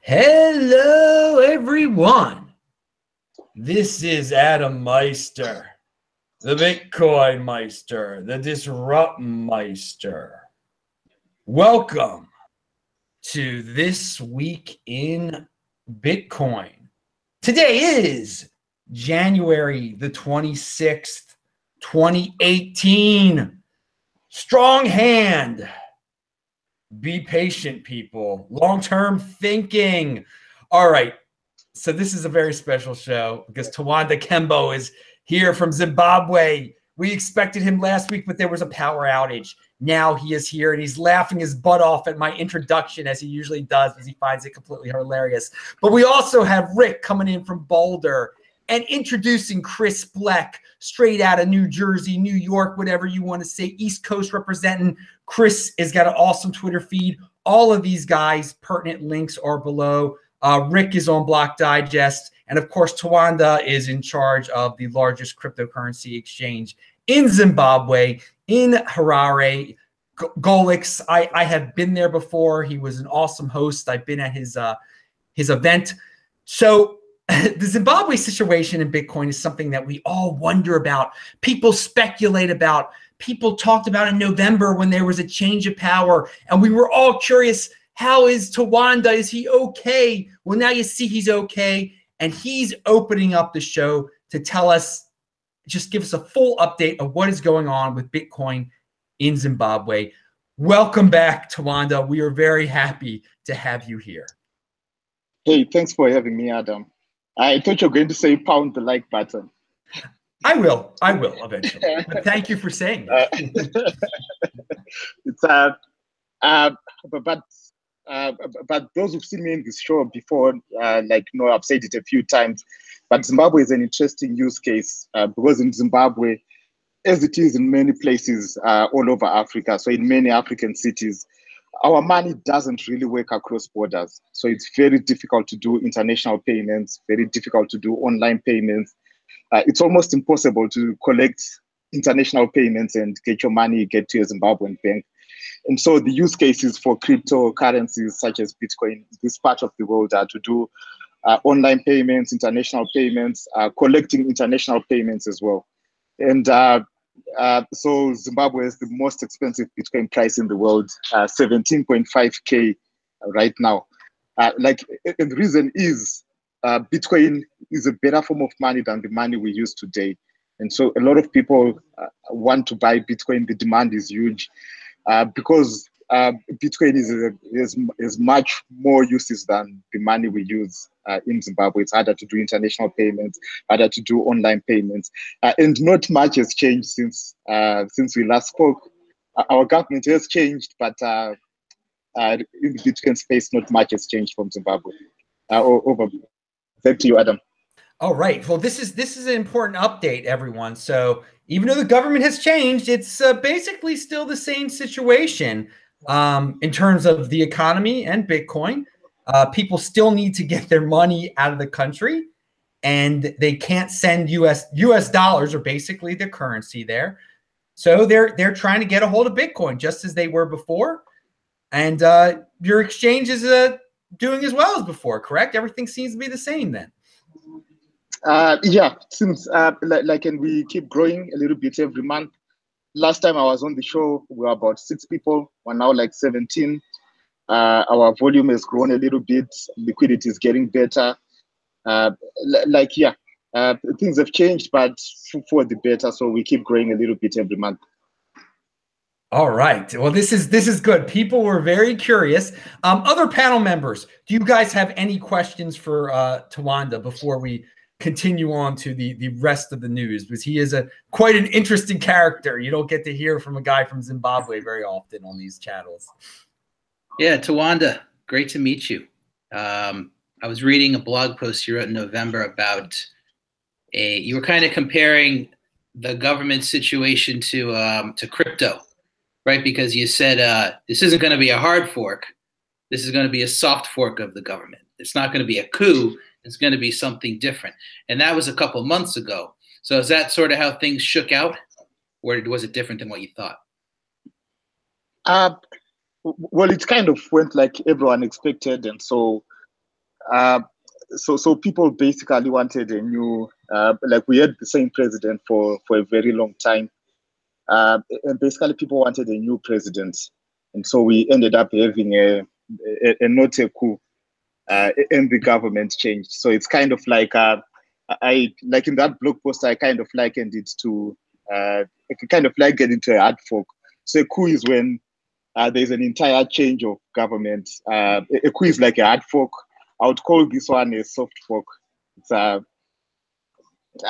Hello, everyone. This is Adam Meister, the Bitcoin Meister, the Disrupt Meister. Welcome to This Week in Bitcoin. Today is January the 26th, 2018. Strong hand. Be patient, people. Long-term thinking. All right. So this is a very special show because Tawanda Kembo is here from Zimbabwe. We expected him last week, but there was a power outage. Now he is here, and he's laughing his butt off at my introduction, as he usually does, because he finds it completely hilarious. But we also have Rick coming in from Boulder and introducing Chris Blec, straight out of New Jersey, New York, whatever you want to say, East Coast representing. Chris has got an awesome Twitter feed. All of these guys, pertinent links are below. Rick is on Block Digest. And of course, Tawanda is in charge of the largest cryptocurrency exchange in Zimbabwe, in Harare. Golix, I have been there before. He was an awesome host. I've been at his event. So the Zimbabwe situation in Bitcoin is something that we all wonder about. People speculate about. People talked about in November when there was a change of power, and we were all curious, how is Tawanda? Is he okay? Well, now you see he's okay, and he's opening up the show to tell us, just give us a full update of what is going on with Bitcoin in Zimbabwe. Welcome back, Tawanda. We are very happy to have you here. Hey, thanks for having me, Adam. I thought you were going to say pound the like button. I will eventually. But thank you for saying that. But those who've seen me in this show before, I've said it a few times. But Zimbabwe is an interesting use case because in Zimbabwe, as it is in many places all over Africa, so in many African cities, our money doesn't really work across borders. So it's very difficult to do international payments, very difficult to do online payments. It's almost impossible to collect international payments and get your money get to a Zimbabwean bank. And so the use cases for cryptocurrencies such as Bitcoin, this part of the world, are to do online payments, international payments, collecting international payments as well. And so Zimbabwe is the most expensive Bitcoin price in the world, 17.5K right now. And the reason is Bitcoin is a better form of money than the money we use today. And so a lot of people want to buy Bitcoin. The demand is huge because Bitcoin is much more uses than the money we use in Zimbabwe. It's harder to do international payments, harder to do online payments, and not much has changed since we last spoke. Our government has changed, but in the Bitcoin space, not much has changed from Zimbabwe. Back to you, Adam. All right. Well, this is an important update, everyone. So even though the government has changed, it's basically still the same situation in terms of the economy and Bitcoin. People still need to get their money out of the country, and they can't send US dollars, or basically the currency there. So they're trying to get a hold of Bitcoin just as they were before. And your exchange is doing as well as before, correct? Everything seems to be the same then. Yeah, it seems and we keep growing a little bit every month. Last time I was on the show, we were about 6 people. We're now like 17. Our volume has grown a little bit. Liquidity is getting better. Things have changed, but for the better. So we keep growing a little bit every month. All right. Well, this is good. People were very curious. Other panel members, do you guys have any questions for Tawanda before we continue on to the rest of the news? Because he is quite an interesting character. You don't get to hear from a guy from Zimbabwe very often on these channels. Yeah, Tawanda, great to meet you. I was reading a blog post you wrote in November about you were kind of comparing the government situation to crypto, right? Because you said this isn't going to be a hard fork. This is going to be a soft fork of the government. It's not going to be a coup. It's going to be something different. And that was a couple months ago. So is that sort of how things shook out? Or was it different than what you thought? Well, it kind of went like everyone expected. And so So people basically wanted a new, like we had the same president for a very long time. And basically people wanted a new president. And so we ended up having a not a coup, and the government changed. So it's kind of like, I like in that blog post, I kind of likened it to, I kind of like get into a hard fork. So a coup is when there's an entire change of government. A coup is like a hard fork. I would call this one a soft fork. It's,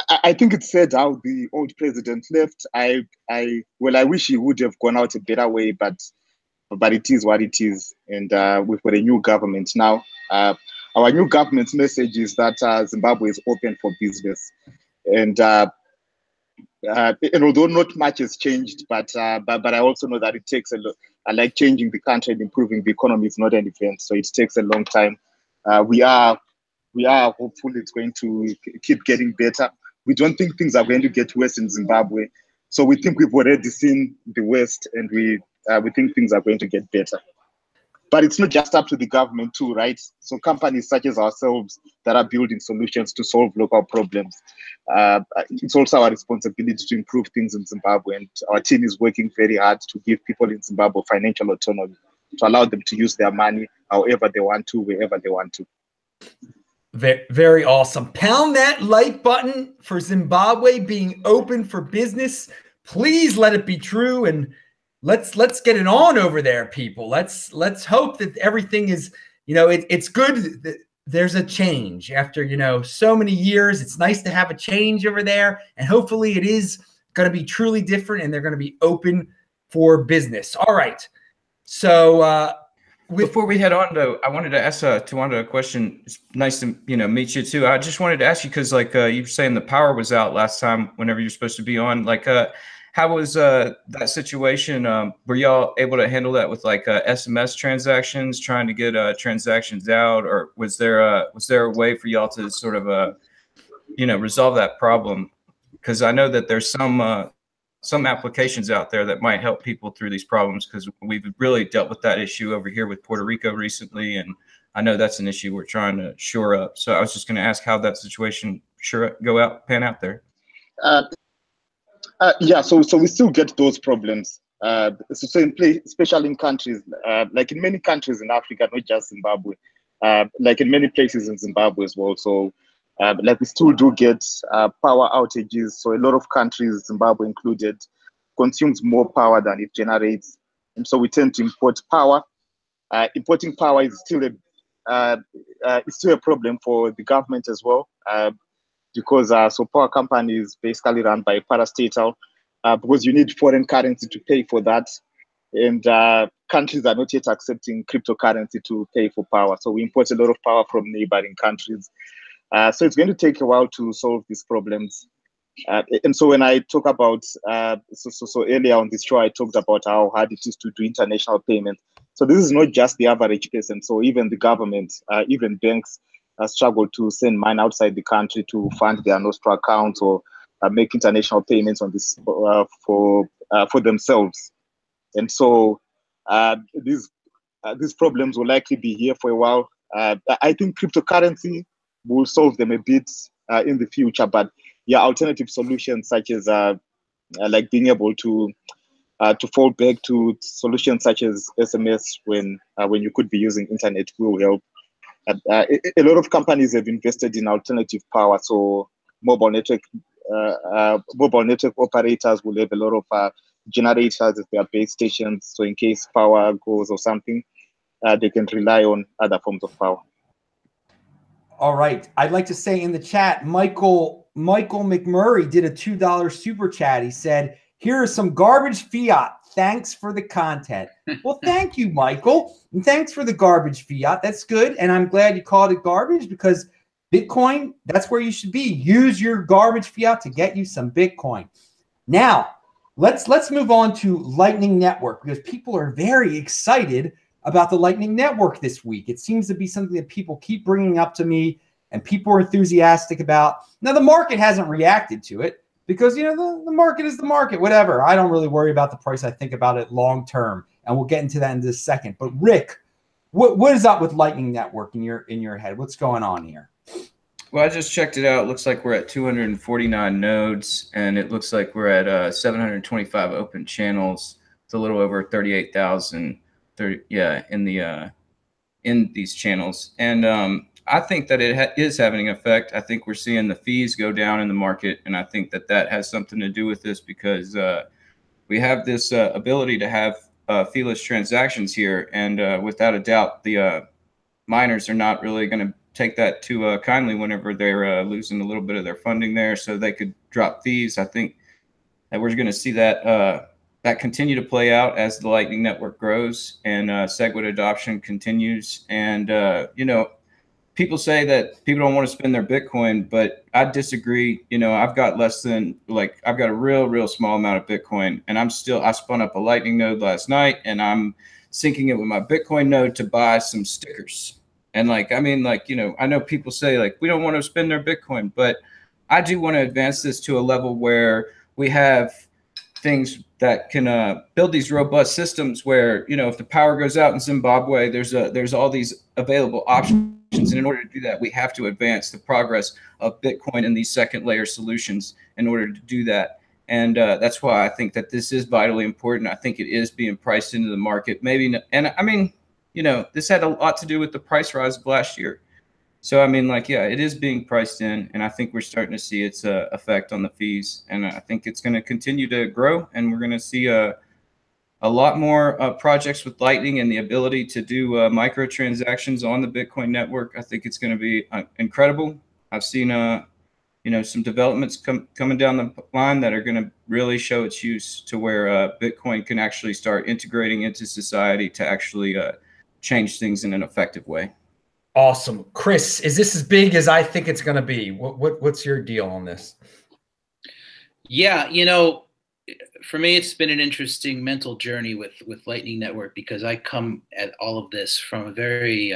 I think it's sad how the old president left. I wish he would have gone out a better way, but it is what it is. And we've got a new government now. Our new government's message is that Zimbabwe is open for business. And although not much has changed, but I also know that it takes a lot. Like changing the country and improving the economy is not an event, so it takes a long time. We are hopeful it's going to keep getting better. We don't think things are going to get worse in Zimbabwe, so we think we've already seen the worst, and we think things are going to get better. But it's not just up to the government too, right? So companies such as ourselves that are building solutions to solve local problems, it's also our responsibility to improve things in Zimbabwe. And our team is working very hard to give people in Zimbabwe financial autonomy, to allow them to use their money however they want to, wherever they want to. Very awesome. Pound that like button for Zimbabwe being open for business. Please let it be true, and let's get it on over there, people. Let's hope that everything is, it's good that there's a change after, so many years. It's nice to have a change over there, and hopefully it is going to be truly different and they're going to be open for business. All right. So before we head on, though, I wanted to ask Tawanda a question. It's nice to meet you too. I just wanted to ask you because you were saying the power was out last time whenever you're supposed to be on. How was that situation? Were y'all able to handle that with SMS transactions, trying to get transactions out, or was there a way for y'all to sort of resolve that problem? Because I know that there's some applications out there that might help people through these problems, because we've really dealt with that issue over here with Puerto Rico recently, and I know that's an issue we're trying to shore up. So I was just going to ask how that situation pan out there. Yeah, so we still get those problems. Especially in countries, like in many countries in Africa, not just Zimbabwe, like in many places in Zimbabwe as well. So we still do get power outages. So a lot of countries, Zimbabwe included, consumes more power than it generates. And so we tend to import power. Importing power is still a problem for the government as well. Because so power companies basically run by parastatal, because you need foreign currency to pay for that, and countries are not yet accepting cryptocurrency to pay for power. So we import a lot of power from neighboring countries. So it's going to take a while to solve these problems. And so when I talk about, so earlier on this show, I talked about how hard it is to do international payments. So this is not just the average person. So even the government, even banks, struggle to send money outside the country to fund their Nostro accounts or make international payments on this for themselves. And so these problems will likely be here for a while. I think cryptocurrency will solve them a bit in the future, but yeah, alternative solutions such as like being able to fall back to solutions such as SMS when you could be using internet will help. A lot of companies have invested in alternative power, so mobile network operators will have a lot of generators at their base stations. So in case power goes or something, they can rely on other forms of power. All right. I'd like to say in the chat, Michael McMurray did a $2 super chat. He said, "Here is some garbage fiat. Thanks for the content." Well, thank you, Michael. And thanks for the garbage fiat. That's good. And I'm glad you called it garbage, because Bitcoin, that's where you should be. Use your garbage fiat to get you some Bitcoin. Now, let's move on to Lightning Network, because people are very excited about the Lightning Network this week. It seems to be something that people keep bringing up to me and people are enthusiastic about. Now, the market hasn't reacted to it, because, the market is the market, whatever. I don't really worry about the price. I think about it long term, and we'll get into that in just a second. But Rick, What is up with Lightning Network in your head? What's going on here? Well, I just checked it out. It looks like we're at 249 nodes, and it looks like we're at 725 open channels. It's a little over 38,000. In these channels, and I think that it is having an effect. I think we're seeing the fees go down in the market, and I think that that has something to do with this because we have this ability to have feeless transactions here, and without a doubt, the miners are not really going to take that too kindly whenever they're losing a little bit of their funding there, so they could drop fees. I think that we're going to see that that continue to play out as the Lightning Network grows and SegWit adoption continues. And you know, people say that people don't want to spend their Bitcoin, but I disagree. You know, I've got less than I've got a real small amount of Bitcoin, and I spun up a Lightning node last night, and I'm syncing it with my Bitcoin node to buy some stickers. And you know, I know people say we don't want to spend their Bitcoin, but I do want to advance this to a level where we have things that can build these robust systems where, you know, if the power goes out in Zimbabwe, there's all these available options. And in order to do that, we have to advance the progress of Bitcoin and these second layer solutions in order to do that. And that's why I think that this is vitally important. I think it is being priced into the market. Maybe, and I mean, you know, this had a lot to do with the price rise of last year. So, I mean, yeah, it is being priced in, and I think we're starting to see its effect on the fees. And I think it's going to continue to grow, and we're going to see a lot more projects with Lightning and the ability to do microtransactions on the Bitcoin network. I think it's going to be incredible. I've seen, you know, some developments coming down the line that are going to really show its use to where Bitcoin can actually start integrating into society to actually change things in an effective way. Awesome. Chris, is this as big as I think it's going to be? What's your deal on this? Yeah, you know, for me, it's been an interesting mental journey with Lightning Network because I come at all of this from a very,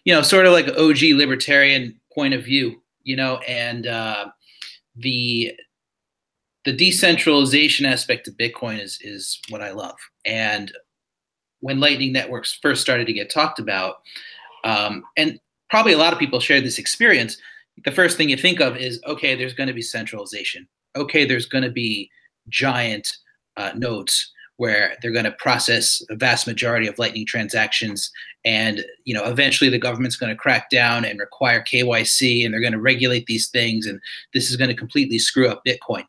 you know, sort of like OG libertarian point of view, you know, and the decentralization aspect of Bitcoin is what I love. And when Lightning Networks first started to get talked about, and probably a lot of people share this experience, the first thing you think of is, okay, there's going to be centralization. Okay, there's going to be giant nodes where they're going to process a vast majority of Lightning transactions. And, you know, eventually the government's going to crack down and require KYC, and they're going to regulate these things. And this is going to completely screw up Bitcoin.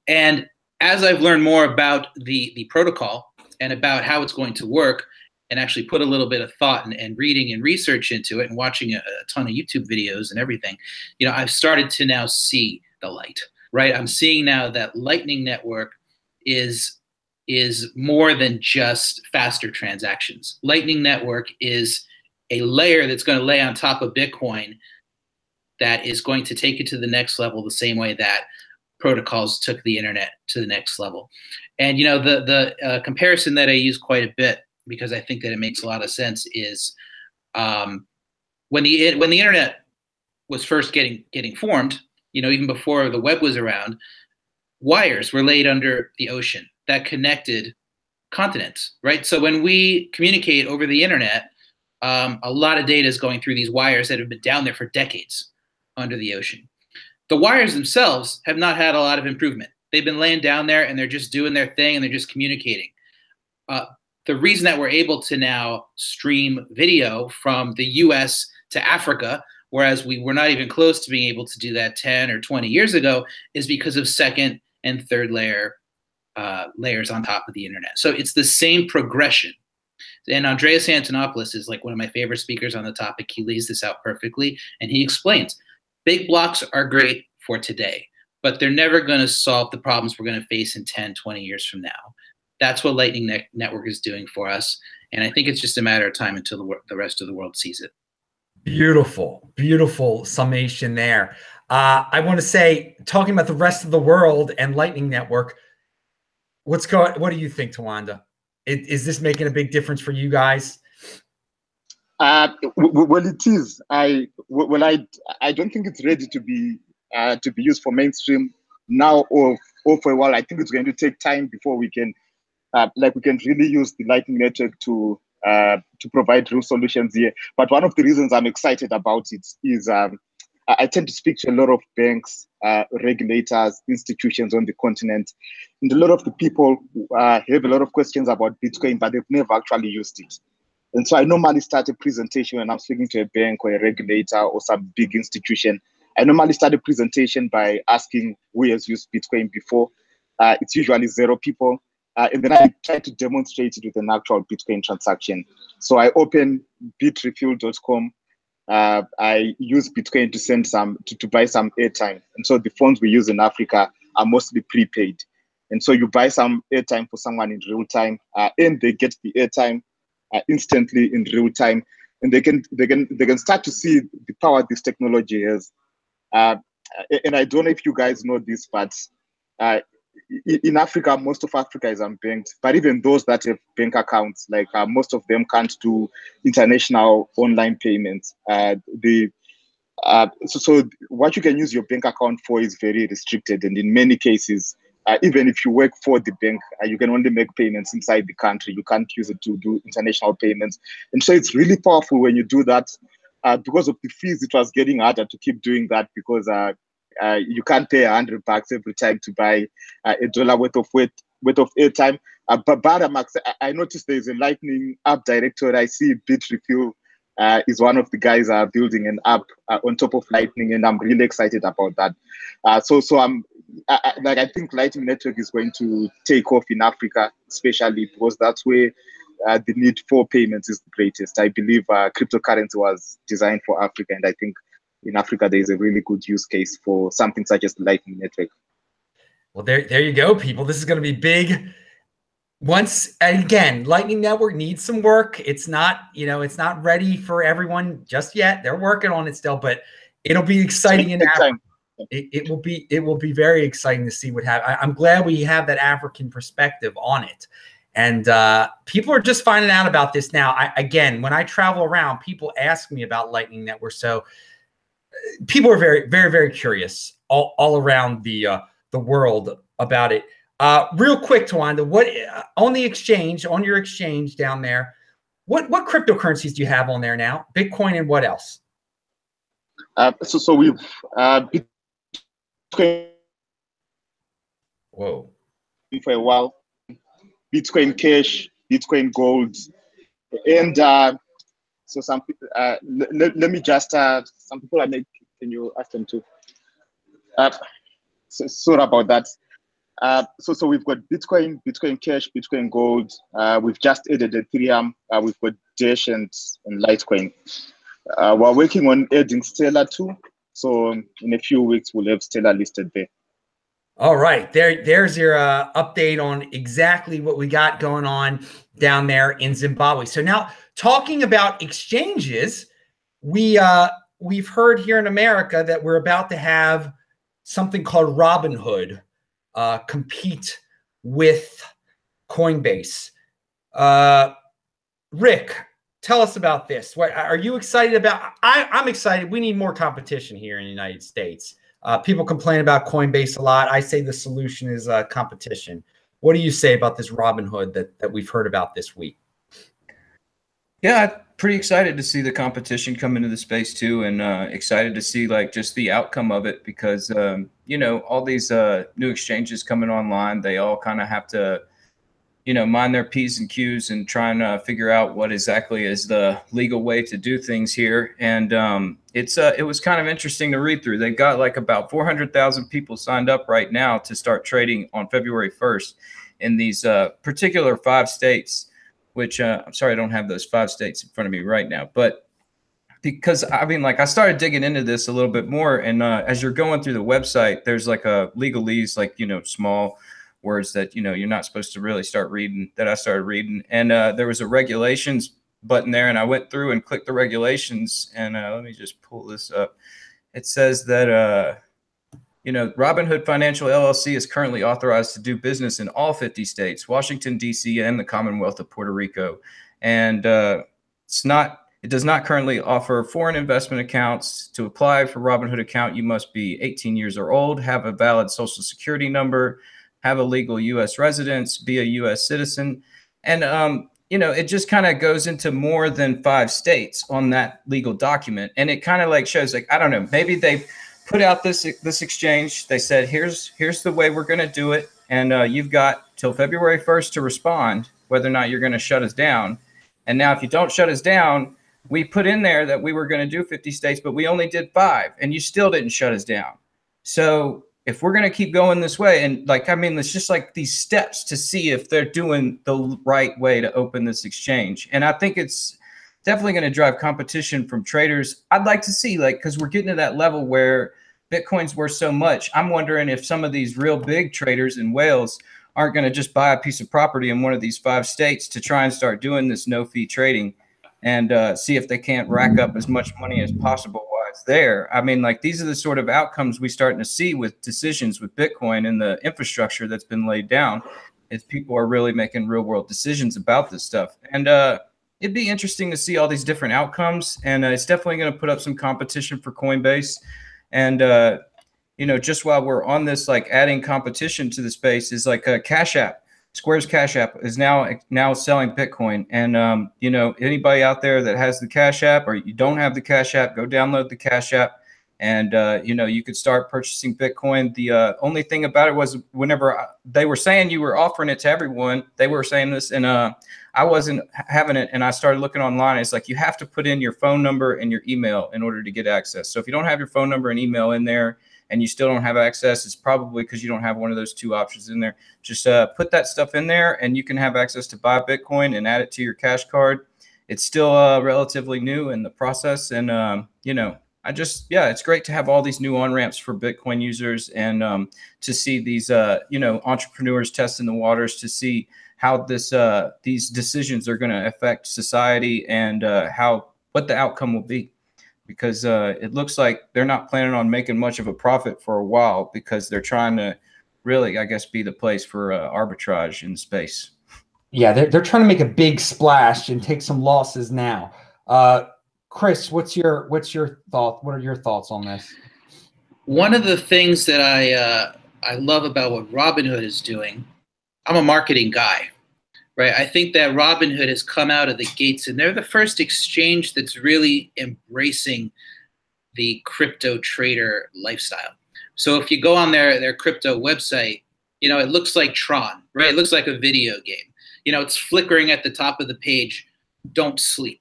And as I've learned more about the protocol and about how it's going to work, and actually put a little bit of thought and reading and research into it and watching a ton of YouTube videos and everything, you know, I've started to now see the light, right? I'm seeing now that Lightning Network is more than just faster transactions. Lightning Network is a layer that's going to lay on top of Bitcoin that is going to take it to the next level the same way that protocols took the internet to the next level. And, you know, the comparison that I use quite a bit, because I think that it makes a lot of sense, is when the internet was first getting formed, you know, even before the web was around, wires were laid under the ocean that connected continents, right? So when we communicate over the internet, a lot of data is going through these wires that have been down there for decades under the ocean. The wires themselves have not had a lot of improvement. They've been laying down there and they're just doing their thing and they're just communicating. The reason that we're able to now stream video from the US to Africa, whereas we were not even close to being able to do that 10 or 20 years ago, is because of second and third layer layers on top of the internet. So it's the same progression. And Andreas Antonopoulos is like one of my favorite speakers on the topic. He lays this out perfectly, and he explains big blocks are great for today, but they're never going to solve the problems we're going to face in 10, 20 years from now. That's what Lightning Network is doing for us. And I think it's just a matter of time until the rest of the world sees it. Beautiful, beautiful summation there. I want to say, talking about the rest of the world and Lightning Network, what do you think, Tawanda? Is this making a big difference for you guys? Well, it is. I don't think it's ready to be used for mainstream now or for a while. I think it's going to take time before we can we can really use the Lightning Network to to provide real solutions here. But one of the reasons I'm excited about it is I tend to speak to a lot of banks, regulators, institutions on the continent, and a lot of the people have a lot of questions about Bitcoin, but they've never actually used it. And so I normally start a presentation when I'm speaking to a bank or a regulator or some big institution. I normally start a presentation by asking who has used Bitcoin before. It's usually 0 people. And then I try to demonstrate it with an actual Bitcoin transaction. So I open bitrefuel.com. I use Bitcoin to send to buy some airtime. And so the phones we use in Africa are mostly prepaid. And so you buy some airtime for someone in real time, and they get the airtime instantly in real time, and they can start to see the power this technology has. And I don't know if you guys know this, but in Africa, most of Africa is unbanked. But even those that have bank accounts, like most of them can't do international online payments. So what you can use your bank account for is very restricted, and in many cases, even if you work for the bank, you can only make payments inside the country. You can't use it to do international payments. And so it's really powerful when you do that. Because of the fees, it was getting harder to keep doing that because you can't pay $100 every time to buy $1 worth of airtime. But I noticed there's a Lightning app directory. I see Bitrefuel is one of the guys building an app on top of Lightning, and I'm really excited about that. So I think Lightning Network is going to take off in Africa, especially because that's where the need for payments is the greatest. I believe cryptocurrency was designed for Africa, and I think in Africa there is a really good use case for something such as the Lightning Network. Well, there you go, people. This is going to be big. Once again, Lightning Network needs some work. It's not, it's not ready for everyone just yet. They're working on it still, but it'll be exciting in Africa. It will be very exciting to see what happens. I'm glad we have that African perspective on it. And people are just finding out about this now. Again, when I travel around, people ask me about Lightning Network. So people are very, very, very curious all around the world about it. Real quick, Tawanda, what on your exchange down there, what cryptocurrencies do you have on there now? Bitcoin and what else? So we've Bitcoin. Whoa. For a while, Bitcoin Cash, Bitcoin Gold, and so some people. Let me just some people are making. Can you ask them to? Sorry about that. So we've got Bitcoin, Bitcoin Cash, Bitcoin Gold. We've just added Ethereum. We've got Dash and Litecoin. We're working on adding Stellar too. So in a few weeks, we'll have Stellar listed there. All right, there's your update on exactly what we got going on down there in Zimbabwe. So now talking about exchanges, we've heard here in America that we're about to have something called Robinhood compete with Coinbase. Rick, tell us about this. What are you excited about? I'm excited. We need more competition here in the United States. People complain about Coinbase a lot. I say the solution is competition. What do you say about this Robinhood that we've heard about this week? Yeah, I'm pretty excited to see the competition come into the space too, and excited to see like just the outcome of it because all these new exchanges coming online, they all kind of have to mind their P's and Q's and trying to figure out what exactly is the legal way to do things here. And it was kind of interesting to read through. They've got like about 400,000 people signed up right now to start trading on February 1st in these particular 5 states, which I'm sorry, I don't have those 5 states in front of me right now. But because I started digging into this a little bit more. And as you're going through the website, there's like a legalese, like, small words that you're not supposed to really start reading, that I started reading. And there was a regulations button there, and I went through and clicked the regulations, and let me just pull this up. It says that Robinhood Financial LLC is currently authorized to do business in all 50 states, Washington, D.C., and the Commonwealth of Puerto Rico. And it does not currently offer foreign investment accounts. To apply for Robinhood account, you must be 18 years or old, have a valid social security number, have a legal U.S. residence, be a U.S. citizen. And you know, it just kind of goes into more than 5 states on that legal document. And it kind of like shows like, I don't know, maybe they put out this exchange. They said, here's the way we're going to do it. And you've got till February 1st to respond whether or not you're going to shut us down. And now if you don't shut us down, we put in there that we were going to do 50 states, but we only did 5 and you still didn't shut us down. So if we're going to keep going this way, and like, I mean, it's just like these steps to see if they're doing the right way to open this exchange. And I think it's definitely going to drive competition from traders. I'd like to see, like, because we're getting to that level where Bitcoin's worth so much. I'm wondering if some of these real big traders in Wales aren't going to just buy a piece of property in one of these 5 states to try and start doing this no-fee trading and see if they can't rack up as much money as possible while it's there. I mean, like, these are the sort of outcomes we're starting to see with decisions with Bitcoin and the infrastructure that's been laid down, is people are really making real-world decisions about this stuff. And it'd be interesting to see all these different outcomes, and it's definitely going to put up some competition for Coinbase. And you know, just while we're on this, like adding competition to the space is like a Cash App. Square's Cash App is now selling Bitcoin. And, you know, anybody out there that has the Cash App or you don't have the Cash App, go download the Cash App. And, you know, you could start purchasing Bitcoin. The only thing about it was whenever they were saying you were offering it to everyone, they were saying this, and I wasn't having it. And I started looking online. It's like you have to put in your phone number and your email in order to get access. So if you don't have your phone number and email in there, and you still don't have access, it's probably because you don't have one of those 2 options in there. Just put that stuff in there and you can have access to buy Bitcoin and add it to your cash card. It's still relatively new in the process. And, you know, it's great to have all these new on-ramps for Bitcoin users and to see these, you know, entrepreneurs testing the waters to see how these decisions are going to affect society and what the outcome will be. Because it looks like they're not planning on making much of a profit for a while because they're trying to really, I guess, be the place for arbitrage in space. Yeah, they're trying to make a big splash and take some losses now. Chris, what's your thought? What are your thoughts on this? One of the things that I love about what Robinhood is doing, I'm a marketing guy. Right. I think that Robinhood has come out of the gates and they're the first exchange that's really embracing the crypto trader lifestyle. So if you go on their crypto website, you know, it looks like Tron, right? It looks like a video game. You know, it's flickering at the top of the page, "Don't sleep,"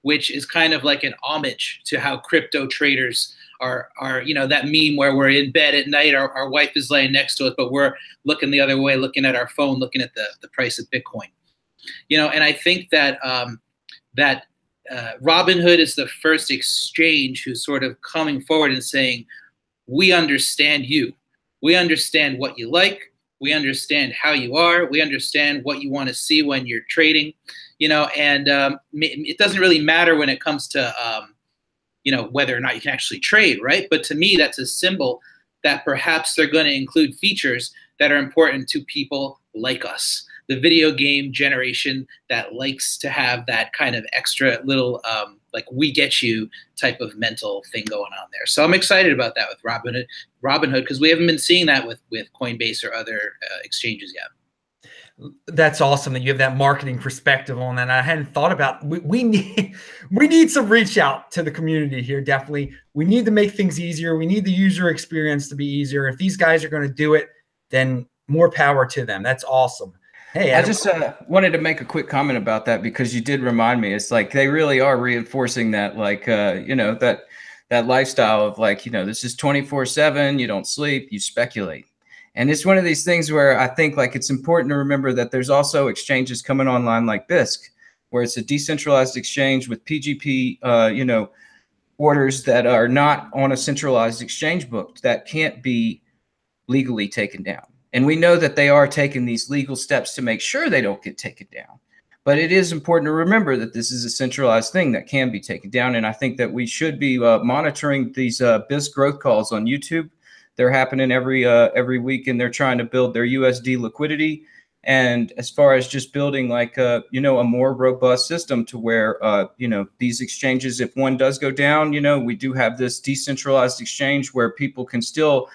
which is kind of like an homage to how crypto traders are, you know, that meme where we're in bed at night, our wife is laying next to us, but we're looking the other way, looking at our phone, looking at the price of Bitcoin. You know, and I think that Robinhood is the first exchange who's sort of coming forward and saying, we understand you. We understand what you like. We understand how you are. We understand what you want to see when you're trading, you know, and it doesn't really matter when it comes to, you know, whether or not you can actually trade, right? But to me, that's a symbol that perhaps they're going to include features that are important to people like us, the video game generation that likes to have that kind of extra little, like, we get you type of mental thing going on there. So I'm excited about that with Robinhood, because we haven't been seeing that with Coinbase or other exchanges yet. That's awesome that you have that marketing perspective on that. I hadn't thought about. We need some reach out to the community here. Definitely, we need to make things easier. We need the user experience to be easier. If these guys are going to do it, then more power to them. That's awesome. Hey, I just wanted to make a quick comment about that because you did remind me. It's like they really are reinforcing that, like, you know, that lifestyle of, like, you know, this is 24/7. You don't sleep, you speculate. And it's one of these things where I think, like, it's important to remember that there's also exchanges coming online like Bisq, where it's a decentralized exchange with PGP, you know, orders that are not on a centralized exchange book that can't be legally taken down. And we know that they are taking these legal steps to make sure they don't get taken down. But it is important to remember that this is a centralized thing that can be taken down. And I think that we should be monitoring these Bisq growth calls on YouTube. They're happening every week, and they're trying to build their USD liquidity. And as far as just building, like, you know, a more robust system to where, you know, these exchanges, if one does go down, you know, we do have this decentralized exchange where people can still,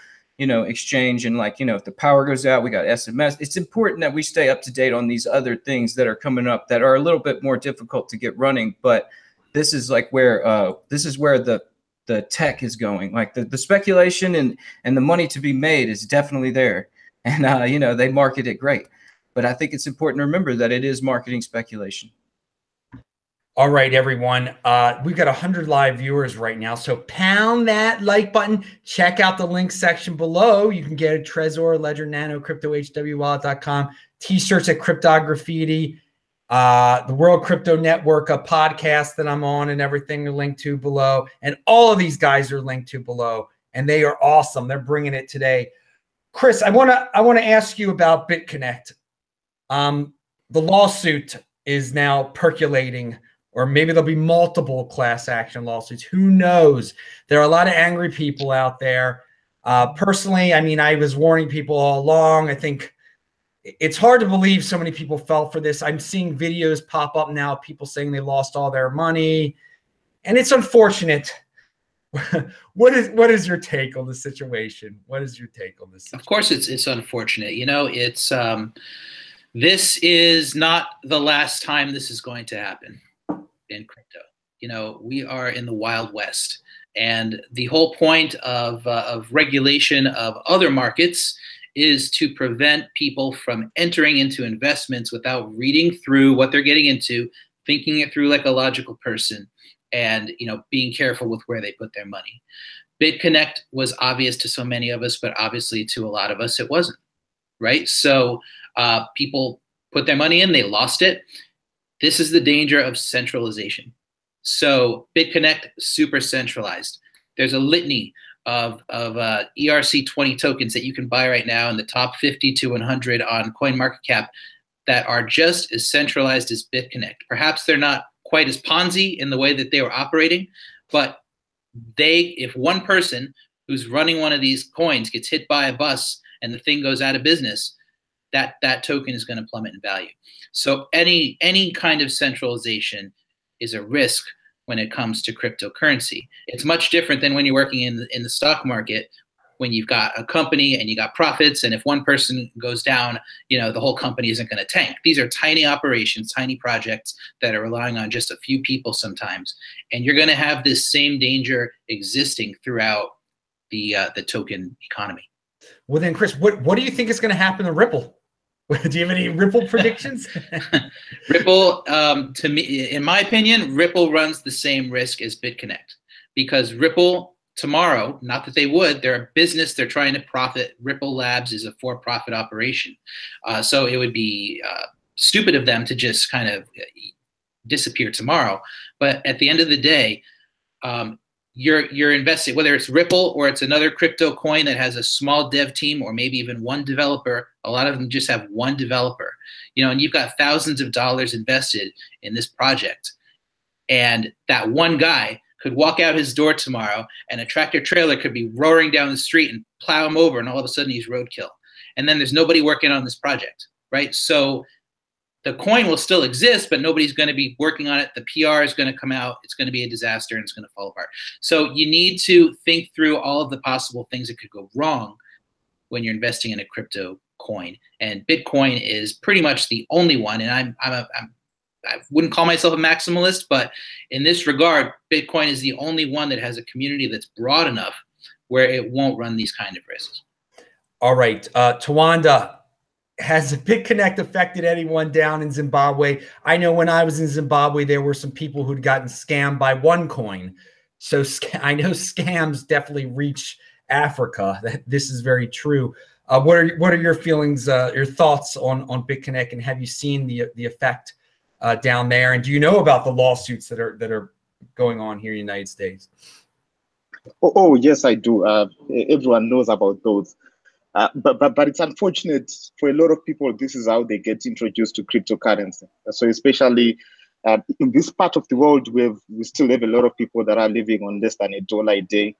exchange. And like, if the power goes out, we got SMS. It's important that we stay up to date on these other things that are coming up that are a little bit more difficult to get running. But this is like where the tech is going. Like the speculation and the money to be made is definitely there. And, they market it great. But I think it's important to remember that it is marketing speculation. All right, everyone. We've got 100 live viewers right now. So pound that like button. Check out the link section below. You can get a Trezor, Ledger Nano, CryptoHWWallet.com, t-shirts at Cryptograffiti, the World Crypto Network, a podcast that I'm on, and everything are linked to below. And all of these guys are linked to below, and they are awesome. They're bringing it today. Chris, I want to ask you about Bitconnect. The lawsuit is now percolating, or maybe there'll be multiple class action lawsuits. Who knows? There are a lot of angry people out there. Personally, I mean, I was warning people all along. I think it's hard to believe so many people fell for this. I'm seeing videos pop up now, people saying they lost all their money, and it's unfortunate. What is your take on the situation? What is your take on this situation? Of course, it's unfortunate. It's this is not the last time this is going to happen in crypto. We are in the Wild West, and the whole point of regulation of other markets is to prevent people from entering into investments without reading through what they're getting into, thinking it through like a logical person, and being careful with where they put their money. Bitconnect was obvious to so many of us, but obviously to a lot of us it wasn't, right? So people put their money in, they lost it. This is the danger of centralization. So Bitconnect, super centralized. There's a litany of ERC20 tokens that you can buy right now in the top 50 to 100 on CoinMarketCap that are just as centralized as Bitconnect. Perhaps they're not quite as Ponzi in the way that they were operating, but if one person who's running one of these coins gets hit by a bus and the thing goes out of business, that token is going to plummet in value. So any kind of centralization is a risk when it comes to cryptocurrency. It's much different than when you're working in the stock market, when you've got a company and you got profits, and if one person goes down, the whole company isn't going to tank. These are tiny operations, tiny projects that are relying on just a few people sometimes, and you're going to have this same danger existing throughout the token economy. Well, then, Chris, what do you think is going to happen to Ripple? Do you have any Ripple predictions? Ripple, to me, in my opinion, Ripple runs the same risk as Bitconnect, because Ripple tomorrow, not that they would, they're a business, they're trying to profit. Ripple Labs is a for-profit operation. So it would be stupid of them to just kind of disappear tomorrow. But at the end of the day, you're investing, whether it's Ripple or it's another crypto coin that has a small dev team or maybe even one developer. A lot of them just have one developer, and you've got thousands of dollars invested in this project. And that one guy could walk out his door tomorrow and a tractor trailer could be roaring down the street and plow him over, and all of a sudden he's roadkill. And then there's nobody working on this project, right? So the coin will still exist, but nobody's going to be working on it. The PR is going to come out. It's going to be a disaster, and it's going to fall apart. So you need to think through all of the possible things that could go wrong when you're investing in a crypto coin. And Bitcoin is pretty much the only one. And I wouldn't call myself a maximalist, but in this regard, Bitcoin is the only one that has a community that's broad enough where it won't run these kind of risks. All right, Tawanda, has Bitconnect affected anyone down in Zimbabwe? I know when I was in Zimbabwe, there were some people who'd gotten scammed by OneCoin. So I know scams definitely reach Africa. This is very true. What are your feelings, your thoughts on Bitconnect, and have you seen the effect down there? And do you know about the lawsuits that are going on here in the United States? Oh yes, I do. Everyone knows about those. But it's unfortunate for a lot of people. This is how they get introduced to cryptocurrency. So especially in this part of the world where we still have a lot of people that are living on less than $1 a day.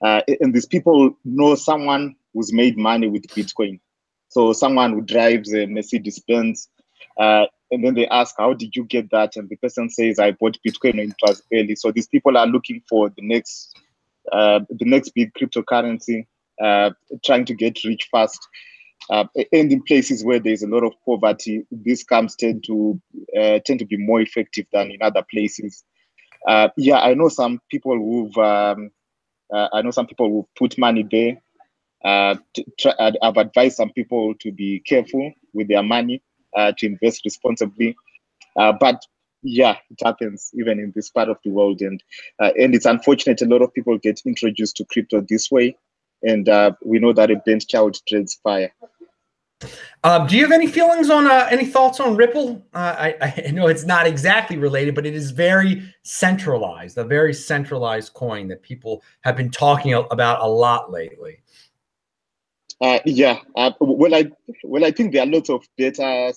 And these people know someone who's made money with Bitcoin. So someone who drives a Mercedes-Benz, and then they ask, how did you get that? And the person says, I bought Bitcoin when it was early. So these people are looking for the next big cryptocurrency. trying to get rich fast. And in places where there's a lot of poverty, these scams tend to be more effective than in other places. Yeah, I know some people who've put money there. I've advised some people to be careful with their money, to invest responsibly. But yeah, it happens even in this part of the world, and it's unfortunate. A lot of people get introduced to crypto this way, and we know that a bent child dreads fire. Do you have any feelings on any thoughts on Ripple? I know it's not exactly related, but it is very centralized, a very centralized coin that people have been talking about a lot lately. Yeah, well, I think there are lots of better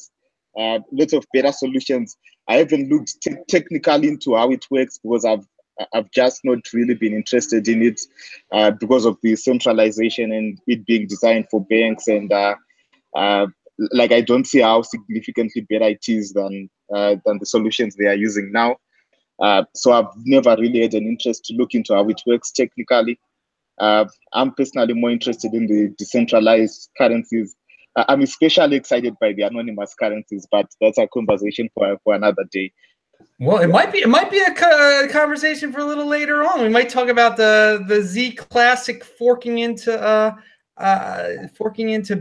solutions. I haven't looked technically into how it works because I've just not really been interested in it because of the centralization and it being designed for banks, and like I don't see how significantly better it is than the solutions they are using now. So I've never really had an interest to look into how it works technically. I'm personally more interested in the decentralized currencies. I'm especially excited by the anonymous currencies, but that's a conversation for another day. Well, it might be a conversation for a little later on. We might talk about the Z Classic forking into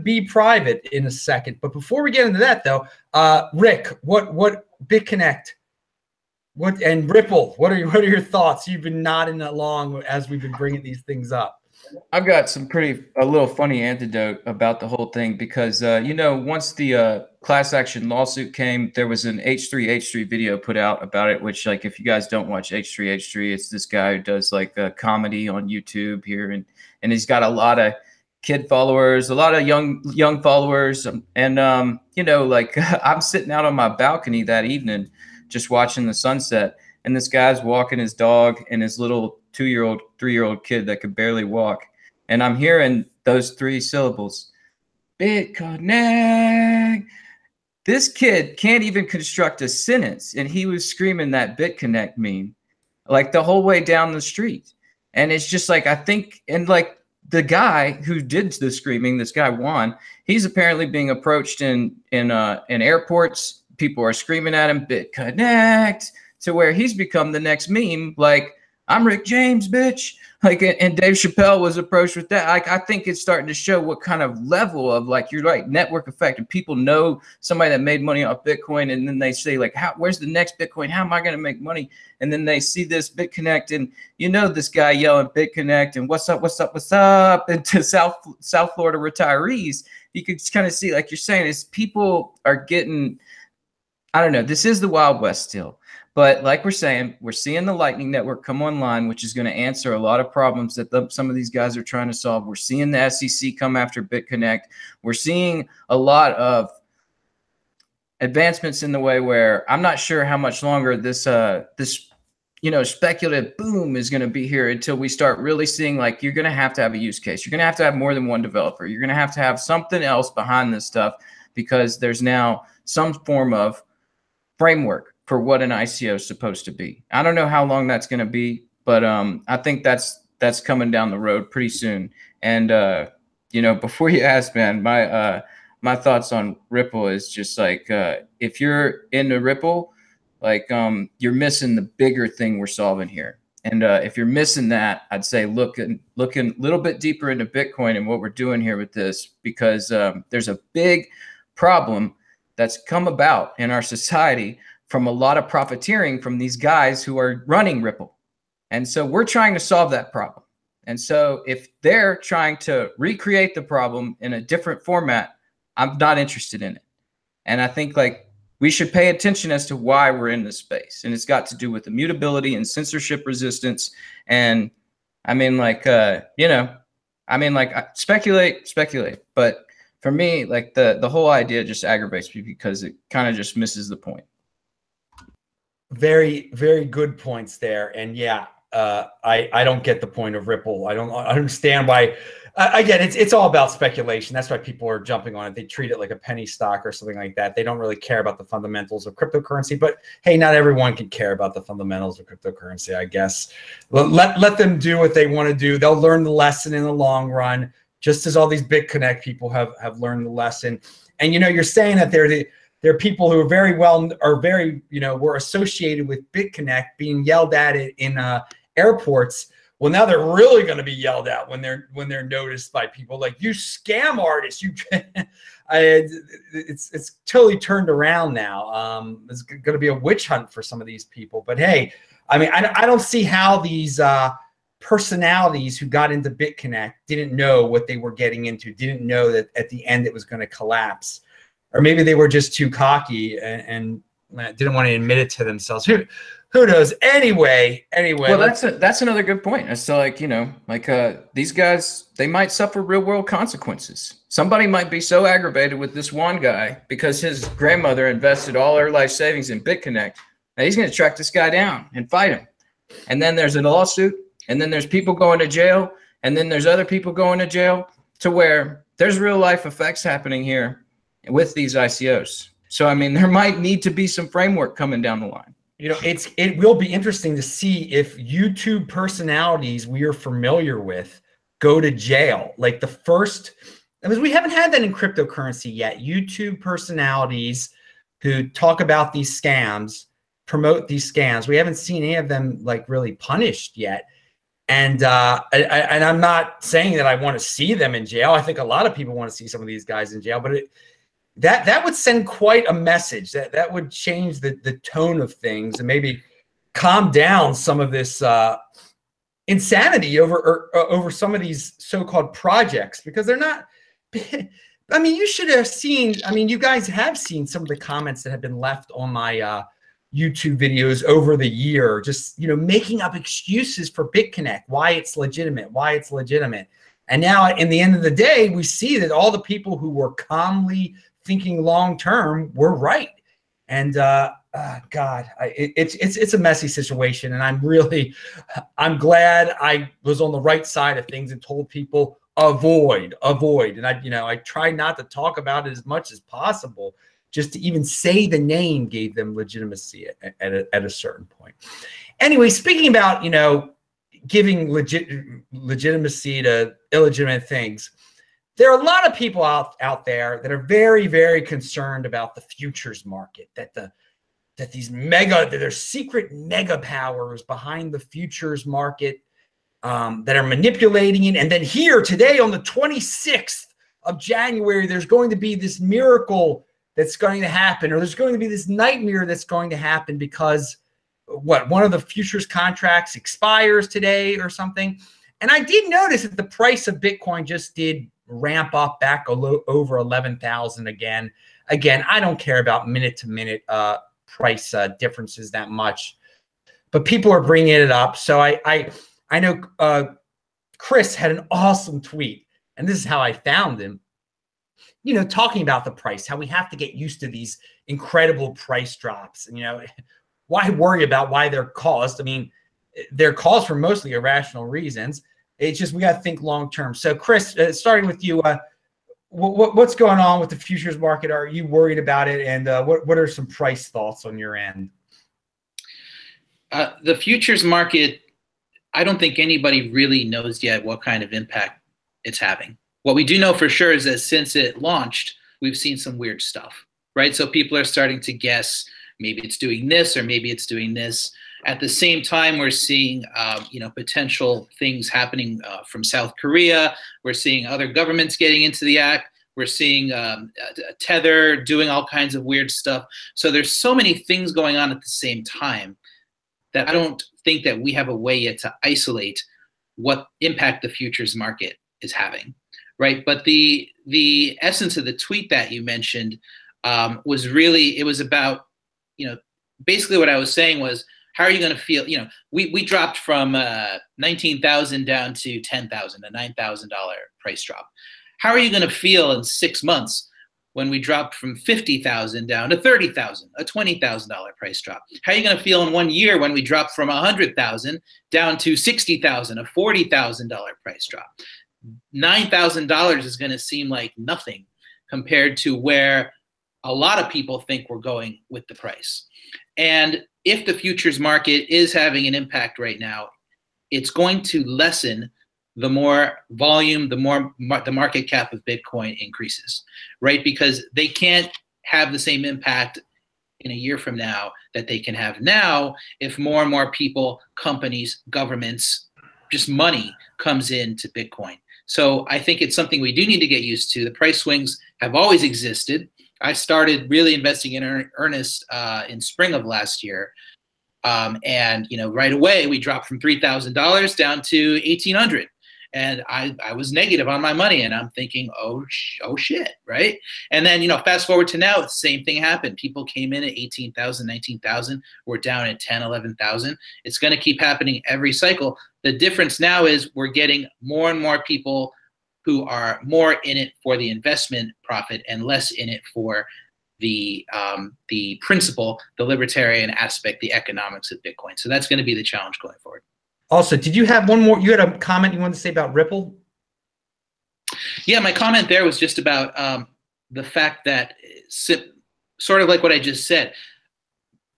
Be Private in a second. But before we get into that, though, Rick, what Bitconnect, and Ripple, what are your thoughts? You've been nodding along as we've been bringing these things up. I've got a little funny anecdote about the whole thing because, once the class action lawsuit came, there was an H3H3 video put out about it, which, like, if you guys don't watch H3H3, it's this guy who does like a comedy on YouTube here. And he's got a lot of kid followers, a lot of young followers. And, like I'm sitting out on my balcony that evening, just watching the sunset. And this guy's walking his dog and his little 2-year-old, 3-year-old kid that could barely walk. And I'm hearing those 3 syllables, Bitconnect. This kid can't even construct a sentence. And he was screaming that Bitconnect meme like the whole way down the street. And it's just like, I think, and like the guy who did the screaming, this guy Juan, he's apparently being approached in airports. People are screaming at him, Bitconnect, to where he's become the next meme. Like, I'm Rick James, bitch. Like, and Dave Chappelle was approached with that. Like, I think it's starting to show what kind of level of, like, you're right, network effect. And people know somebody that made money off Bitcoin, and then they say, like, where's the next Bitcoin? How am I going to make money? And then they see this Bitconnect, and this guy yelling Bitconnect and what's up, what's up, what's up, and to South Florida retirees. You could kind of see, like you're saying, is people are getting, I don't know, this is the Wild West still. But like we're saying, we're seeing the Lightning Network come online, which is going to answer a lot of problems that some of these guys are trying to solve. We're seeing the SEC come after Bitconnect. We're seeing a lot of advancements in the way where I'm not sure how much longer this speculative boom is going to be here until we start really seeing, like, you're going to have a use case. You're going to have more than one developer. You're going to have something else behind this stuff because there's now some form of framework for what an ICO is supposed to be. I don't know how long that's going to be, but I think that's coming down the road pretty soon. And before you ask, man, my thoughts on Ripple is just like, if you're into Ripple, like you're missing the bigger thing we're solving here. And if you're missing that, I'd say looking a little bit deeper into Bitcoin and what we're doing here with this, because there's a big problem that's come about in our society from a lot of profiteering from these guys who are running Ripple. And so we're trying to solve that problem. And so if they're trying to recreate the problem in a different format, I'm not interested in it. And I think, like, we should pay attention as to why we're in this space. And it's got to do with immutability and censorship resistance. And I mean, like, speculate. But for me, like, the whole idea just aggravates me because it kind of just misses the point. Very, very good points there. And yeah, I don't get the point of Ripple. I don't understand why. Again, it's all about speculation. That's why people are jumping on it. They treat it like a penny stock or something like that. They don't really care about the fundamentals of cryptocurrency. But hey, not everyone can care about the fundamentals of cryptocurrency, I guess. Let them do what they want to do. They'll learn the lesson in the long run. just as all these Bitconnect people have learned the lesson. And, you know, you're saying that there are people who were associated with Bitconnect being yelled at it in airports. Well, now they're really going to be yelled at when they're noticed by people like, you scam artists. It's totally turned around now. It's going to be a witch hunt for some of these people. But hey, I mean, I don't see how these personalities who got into Bitconnect didn't know what they were getting into, didn't know that at the end it was going to collapse, or maybe they were just too cocky and didn't want to admit it to themselves. Who knows? Anyway. Well, that's another good point. It's like, you know, like these guys, they might suffer real world consequences. Somebody might be so aggravated with this one guy because his grandmother invested all her life savings in Bitconnect. Now he's going to track this guy down and fight him. And then there's a lawsuit, and then there's people going to jail, and then there's other people going to jail, to where there's real life effects happening here with these ICOs. So, I mean, there might need to be some framework coming down the line. You know, it will be interesting to see if YouTube personalities we are familiar with go to jail. Like the first, because we haven't had that in cryptocurrency yet. YouTube personalities who talk about these scams, promote these scams. We haven't seen any of them like really punished yet. And I'm not saying that I want to see them in jail. I think a lot of people want to see some of these guys in jail, but that would send quite a message. That would change the tone of things and maybe calm down some of this insanity over some of these so-called projects, because they're not. I mean, you should have seen. I mean, you guys have seen some of the comments that have been left on my YouTube videos over the year, just, you know, making up excuses for Bitconnect, why it's legitimate. And now, in the end of the day, we see that all the people who were calmly thinking long term were right. And God, it's a messy situation, and I'm glad I was on the right side of things and told people avoid. And I try not to talk about it as much as possible. Just to even say the name gave them legitimacy at a certain point. Anyway, speaking about, you know, giving legitimacy to illegitimate things, there are a lot of people out there that are very, very concerned about the futures market, that there's secret mega powers behind the futures market that are manipulating it. And then here today on the 26th of January, there's going to be this miracle that's going to happen, or there's going to be this nightmare that's going to happen because one of the futures contracts expires today or something. And I did notice that the price of Bitcoin just did ramp up back over 11,000 again. Again, I don't care about minute to minute price differences that much, but people are bringing it up. So I know Chris had an awesome tweet, and this is how I found him. You know, talking about the price, how we have to get used to these incredible price drops. And, you know, why worry about why they're caused? I mean, they're caused for mostly irrational reasons. It's just we got to think long term. So, Chris, starting with you, what's going on with the futures market? Are you worried about it? And what are some price thoughts on your end? The futures market, I don't think anybody really knows yet what kind of impact it's having. What we do know for sure is that since it launched, we've seen some weird stuff, right? So people are starting to guess maybe it's doing this or maybe it's doing this. At the same time, we're seeing potential things happening from South Korea. We're seeing other governments getting into the act. We're seeing Tether doing all kinds of weird stuff. So there's so many things going on at the same time that I don't think that we have a way yet to isolate what impact the futures market is having. Right, but the essence of the tweet that you mentioned was really, it was about, you know, basically what I was saying was, how are you going to feel? You know, we dropped from 19,000 down to 10,000, a $9,000 price drop. How are you going to feel in 6 months when we dropped from 50,000 down to 30,000, a $20,000 price drop? How are you going to feel in 1 year when we dropped from 100,000 down to 60,000, a $40,000 price drop? $9,000 is going to seem like nothing compared to where a lot of people think we're going with the price. And if the futures market is having an impact right now, it's going to lessen the more volume, the more the market cap of Bitcoin increases, right? Because they can't have the same impact in a year from now that they can have now if more and more people, companies, governments, just money comes into Bitcoin. So I think it's something we do need to get used to. The price swings have always existed. I started really investing in earnest in spring of last year. And right away we dropped from $3,000 down to $1,800. And I was negative on my money, and I'm thinking, oh shit, right? And then, fast forward to now, the same thing happened. People came in at 18,000, 19,000. We're down at 10, 11,000. It's going to keep happening every cycle. The difference now is we're getting more and more people who are more in it for the investment profit and less in it for the principle, the libertarian aspect, the economics of Bitcoin. So that's going to be the challenge going forward. Also, did you have one more? You had a comment you wanted to say about Ripple? Yeah, my comment there was just about the fact that, sort of like what I just said,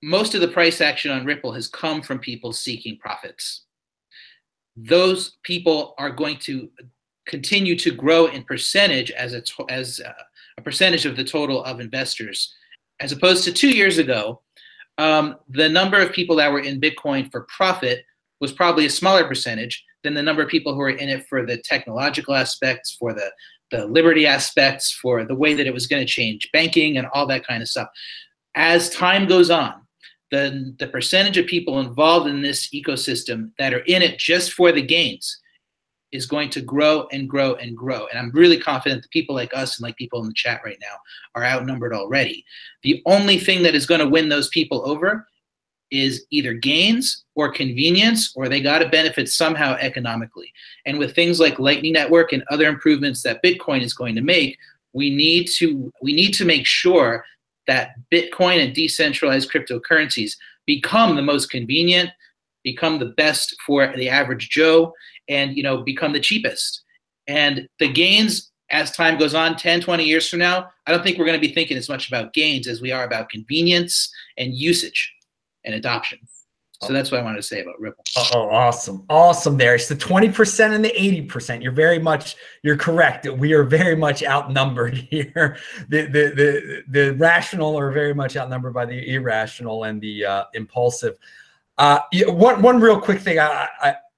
most of the price action on Ripple has come from people seeking profits. Those people are going to continue to grow in percentage as a percentage of the total of investors, as opposed to 2 years ago. The number of people that were in Bitcoin for profit was probably a smaller percentage than the number of people who are in it for the technological aspects, for the liberty aspects, for the way that it was going to change banking and all that kind of stuff. As time goes on, the percentage of people involved in this ecosystem that are in it just for the gains is going to grow and grow and grow. And I'm really confident that people like us and like people in the chat right now are outnumbered already. The only thing that is going to win those people over is either gains or convenience, or they got to benefit somehow economically. And with things like Lightning Network and other improvements that Bitcoin is going to make, we need to make sure that Bitcoin and decentralized cryptocurrencies become the most convenient, become the best for the average Joe, and become the cheapest. And the gains, as time goes on, 10, 20 years from now, I don't think we're going to be thinking as much about gains as we are about convenience and usage and adoption. So that's what I wanted to say about Ripple. Oh, awesome. Awesome there. It's the 20% and the 80%. You're correct. We are very much outnumbered here. The rational are very much outnumbered by the irrational and the impulsive. One real quick thing.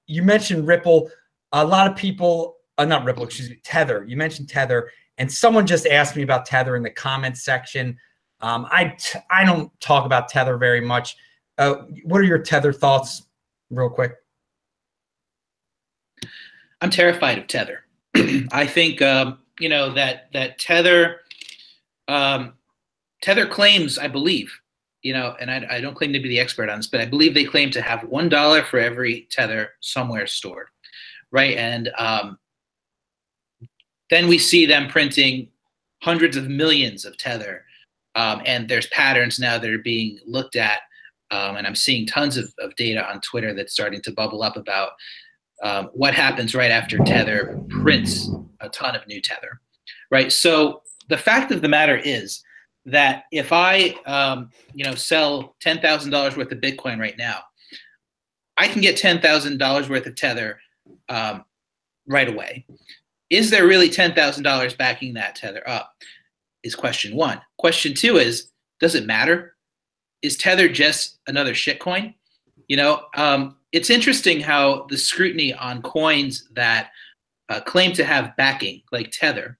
You mentioned Ripple. A lot of people, not Ripple, excuse me, Tether. You mentioned Tether, and someone just asked me about Tether in the comments section. I don't talk about Tether very much. What are your Tether thoughts, real quick? I'm terrified of Tether. I think that Tether claims, I believe, and I don't claim to be the expert on this, but I believe they claim to have $1 for every Tether somewhere stored, right? And then we see them printing hundreds of millions of Tether, and there's patterns now that are being looked at. And I'm seeing tons of data on Twitter that's starting to bubble up about what happens right after Tether prints a ton of new Tether, right? So the fact of the matter is that if I, sell $10,000 worth of Bitcoin right now, I can get $10,000 worth of Tether right away. Is there really $10,000 backing that Tether up? Is question one. Question two is, does it matter? Is Tether just another shitcoin? It's interesting how the scrutiny on coins that claim to have backing, like Tether,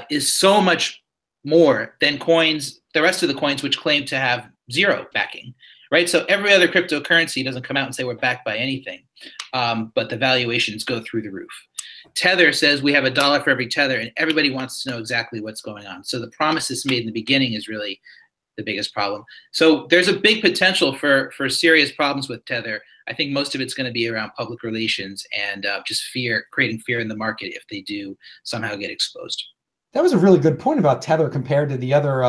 is so much more than the rest of the coins which claim to have zero backing, right? So every other cryptocurrency doesn't come out and say we're backed by anything, but the valuations go through the roof. Tether says we have $1 for every Tether, and everybody wants to know exactly what's going on. So the promises made in the beginning is really the biggest problem. So there's a big potential for serious problems with Tether. I think most of it's going to be around public relations and just creating fear in the market if they do somehow get exposed. That was a really good point about Tether compared to the other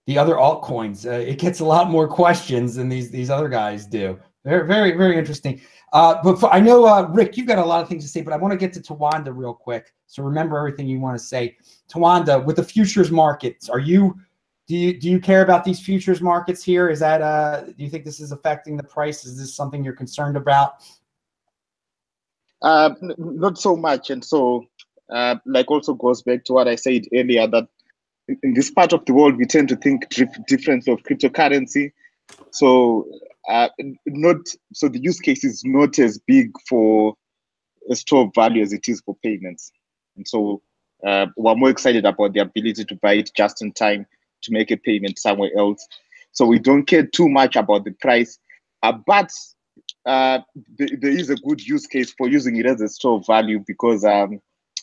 altcoins. It gets a lot more questions than these other guys do. Very, very, very interesting. I know, Rick, you've got a lot of things to say, but I want to get to Tawanda real quick. So remember everything you want to say. Tawanda, with the futures markets, do you care about these futures markets here? Is that do you think this is affecting the price? Is this something you're concerned about? Not so much. And so, like, also goes back to what I said earlier, that in this part of the world, we tend to think different of cryptocurrency. So, so the use case is not as big for a store of value as it is for payments. And so, we're more excited about the ability to buy it just in time to make a payment somewhere else. So we don't care too much about the price, but there is a good use case for using it as a store of value, because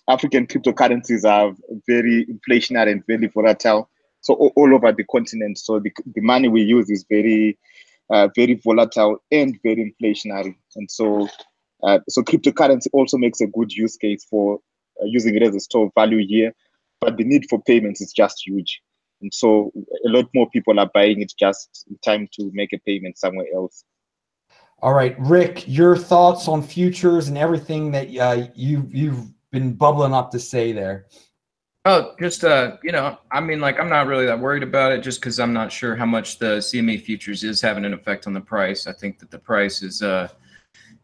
African cryptocurrencies are very inflationary and very volatile. So all over the continent. So the money we use is very, very volatile and very inflationary. And so, so cryptocurrency also makes a good use case for using it as a store of value here. But the need for payments is just huge. And so a lot more people are buying it just in time to make a payment somewhere else. All right, Rick, your thoughts on futures and everything that you've been bubbling up to say there. Oh, just, you know, I mean, like, I'm not really that worried about it, just because I'm not sure how much the CME futures is having an effect on the price. I think that the price is,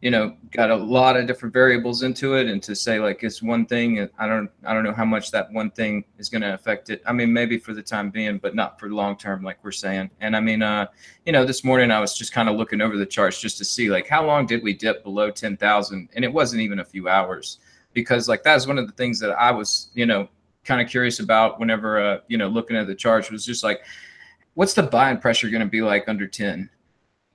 you know, got a lot of different variables into it, and to say like it's one thing, I don't know how much that one thing is going to affect it. I mean, maybe for the time being, but not for long term, like we're saying. And I mean, you know, this morning I was just kind of looking over the charts just to see like how long did we dip below 10,000, and it wasn't even a few hours, because like that was one of the things that I was, you know, kind of curious about whenever, you know, looking at the charts, was just like, what's the buying pressure going to be like under 10?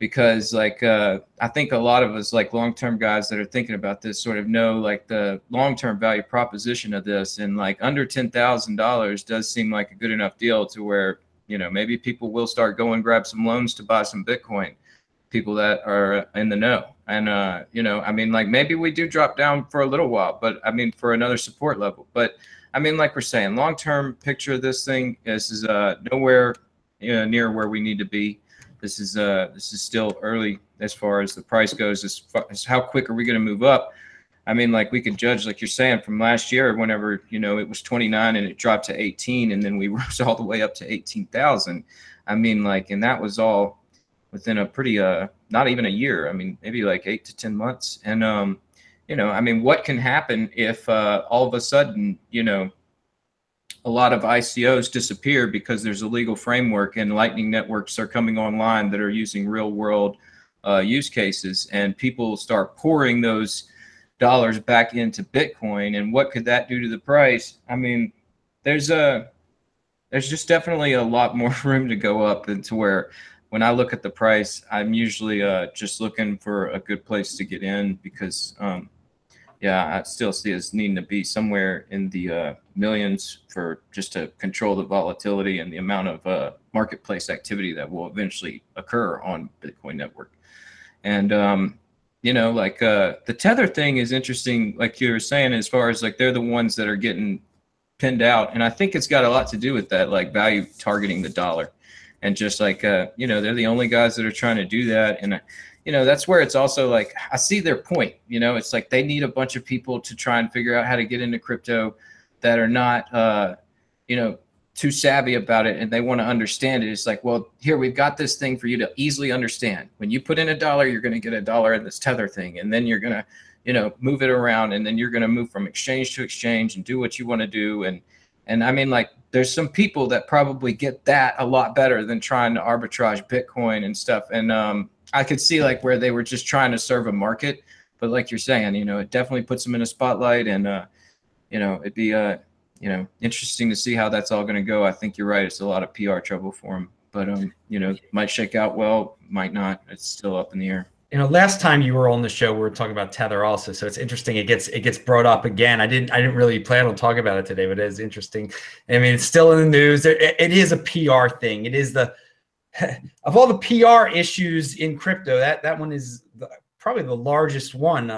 Because like, I think a lot of us like long-term guys that are thinking about this sort of know like the long-term value proposition of this, and like under $10,000 does seem like a good enough deal to where, you know, maybe people will start going grab some loans to buy some Bitcoin, people that are in the know. And, you know, I mean, like maybe we do drop down for a little while, but I mean, for another support level. But I mean, like we're saying, long-term picture of this thing is nowhere near where we need to be. This is still early as far as the price goes. As far as how quick are we going to move up? I mean, like we could judge, like you're saying, from last year, whenever, you know, it was 29 and it dropped to 18, and then we rose all the way up to 18,000. I mean, like, and that was all within a pretty, not even a year. I mean, maybe like 8 to 10 months. And, you know, I mean, what can happen if all of a sudden, you know, a lot of ICOs disappear because there's a legal framework and Lightning networks are coming online that are using real world use cases, and people start pouring those dollars back into Bitcoin? And what could that do to the price? I mean, there's just definitely a lot more room to go up, than to where when I look at the price, I'm usually just looking for a good place to get in, because yeah, I still see us needing to be somewhere in the millions for just to control the volatility and the amount of marketplace activity that will eventually occur on Bitcoin network. And, you know, like the Tether thing is interesting, like you were saying, as far as like they're the ones that are getting pinned out. And I think it's got a lot to do with that, like value targeting the dollar. And just like, you know, they're the only guys that are trying to do that. And you know, that's where it's also like, I see their point. You know, it's like they need a bunch of people to try and figure out how to get into crypto that are not, you know, too savvy about it, and they want to understand it. It's like, well, here, we've got this thing for you to easily understand. When you put in $1, you're going to get $1 in this Tether thing, and then you're going to, you know, move it around, and then you're going to move from exchange to exchange and do what you want to do. And I mean, like, there's some people that probably get that a lot better than trying to arbitrage Bitcoin and stuff. And I could see like where they were just trying to serve a market, but like you're saying, you know, it definitely puts them in a spotlight, and you know, it'd be you know, interesting to see how that's all going to go. I think you're right; it's a lot of PR trouble for them, but you know, might shake out well, might not. It's still up in the air. You know, last time you were on the show, we were talking about Tether also, so it's interesting. It gets brought up again. I didn't really plan on talking about it today, but it is interesting. I mean, it's still in the news. It is a PR thing. It is the of all the PR issues in crypto, that one is probably the largest one.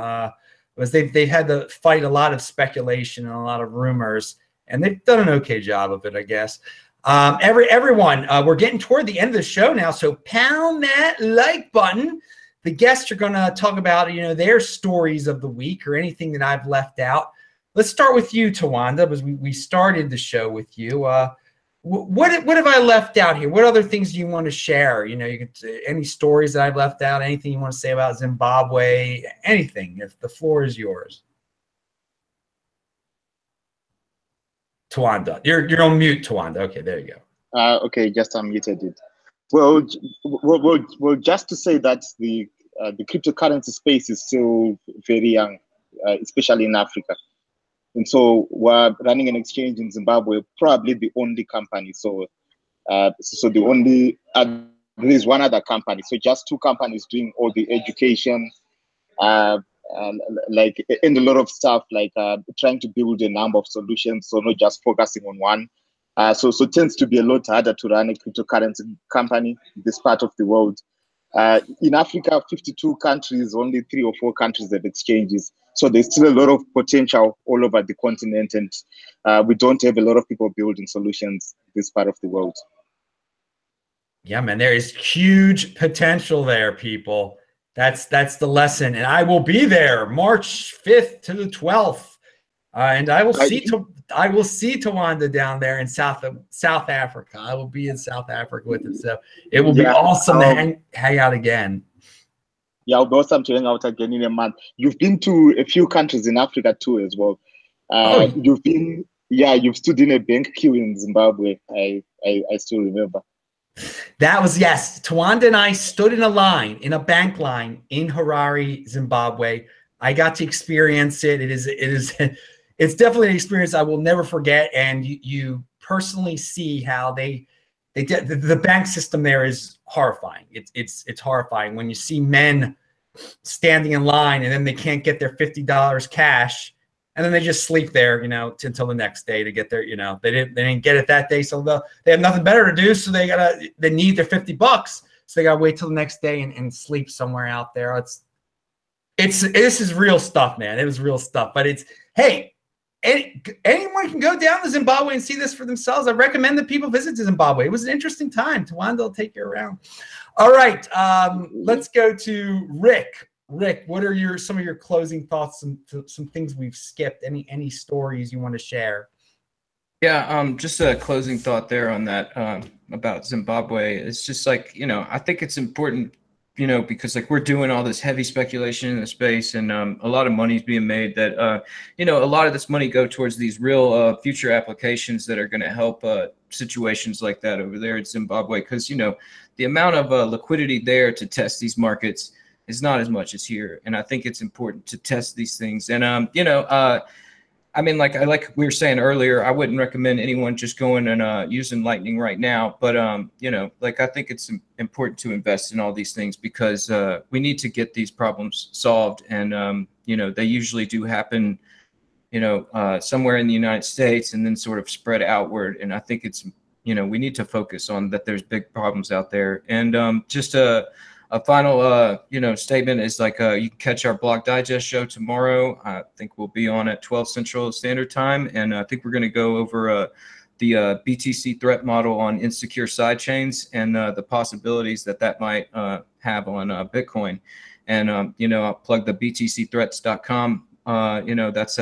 Was they've had to fight a lot of speculation and a lot of rumors, and they've done an okay job of it, I guess. Everyone, we're getting toward the end of the show now, so pound that like button. The guests are going to talk about, you know, their stories of the week or anything that I've left out. Let's start with you, Tawanda, because we started the show with you. what have I left out here? What other things do you want to share? You know, you could any stories that I've left out, anything you want to say about Zimbabwe, anything. If the floor is yours. Tawanda, you're on mute, Tawanda. Okay, there you go. Okay, just unmuted it. Well, just to say that the cryptocurrency space is still very young, especially in Africa. And so we're running an exchange in Zimbabwe, probably the only company. So, the only there is one other company. So just two companies doing all the education, like and a lot of stuff, like trying to build a number of solutions. So not just focusing on one. So it tends to be a lot harder to run a cryptocurrency company in this part of the world. In Africa, 52 countries, only 3 or 4 countries have exchanges. So there's still a lot of potential all over the continent, and we don't have a lot of people building solutions in this part of the world. Yeah, man, there is huge potential there, people. That's the lesson, and I will be there March 5th to the 12th, and I will see Tawanda down there in South Africa. I will be in South Africa with him, so it will be awesome to hang out again. Yeah, it'll be awesome to hang out again in a month. You've been to a few countries in Africa too, as well. You've stood in a bank queue in Zimbabwe. I still remember. That was, yes. Tawanda and I stood in a bank line in Harare, Zimbabwe. I got to experience it. It's definitely an experience I will never forget. And you personally see how the bank system there is horrifying. It's horrifying when you see men standing in line and then they can't get their $50 cash. And then they just sleep there, you know, until the next day to get their, you know, they didn't get it that day. So they have nothing better to do. So they need their $50. So they gotta wait till the next day and sleep somewhere out there. This is real stuff, man. It was real stuff, but hey, anyone can go down to Zimbabwe and see this for themselves. I recommend that people visit Zimbabwe. It was an interesting time. Tawanda will take you around. All right, let's go to Rick. Rick, what are some of your closing thoughts? Some things we've skipped. Any stories you want to share? Yeah, just a closing thought there on that about Zimbabwe. It's just like, you know, I think it's important, you know, because like we're doing all this heavy speculation in the space, and a lot of money's being made that, you know, a lot of this money go towards these real future applications that are going to help situations like that over there in Zimbabwe, because, you know, the amount of liquidity there to test these markets is not as much as here. And I think it's important to test these things. And, you know, I mean, like we were saying earlier, I wouldn't recommend anyone just going and using Lightning right now. But, you know, like I think it's important to invest in all these things because we need to get these problems solved. And, you know, they usually do happen, you know, somewhere in the United States and then sort of spread outward. And I think it's, you know, we need to focus on that there's big problems out there. And just a final, you know, statement is like you can catch our Block Digest show tomorrow. I think we'll be on at 12 Central Standard Time, and I think we're going to go over the BTC threat model on insecure sidechains and the possibilities that might have on Bitcoin. And you know, I'll plug the BTCthreats.com. You know, that's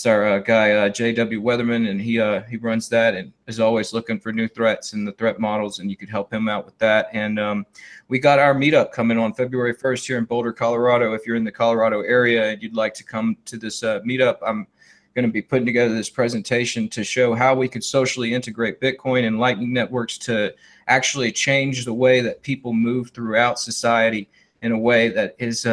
our guy J.W. Weatherman, and he runs that and is always looking for new threats and the threat models, and you could help him out with that. And we got our meetup coming on February 1st here in Boulder, Colorado. If you're in the Colorado area and you'd like to come to this meetup, I'm going to be putting together this presentation to show how we could socially integrate Bitcoin and Lightning networks to actually change the way that people move throughout society in a way that is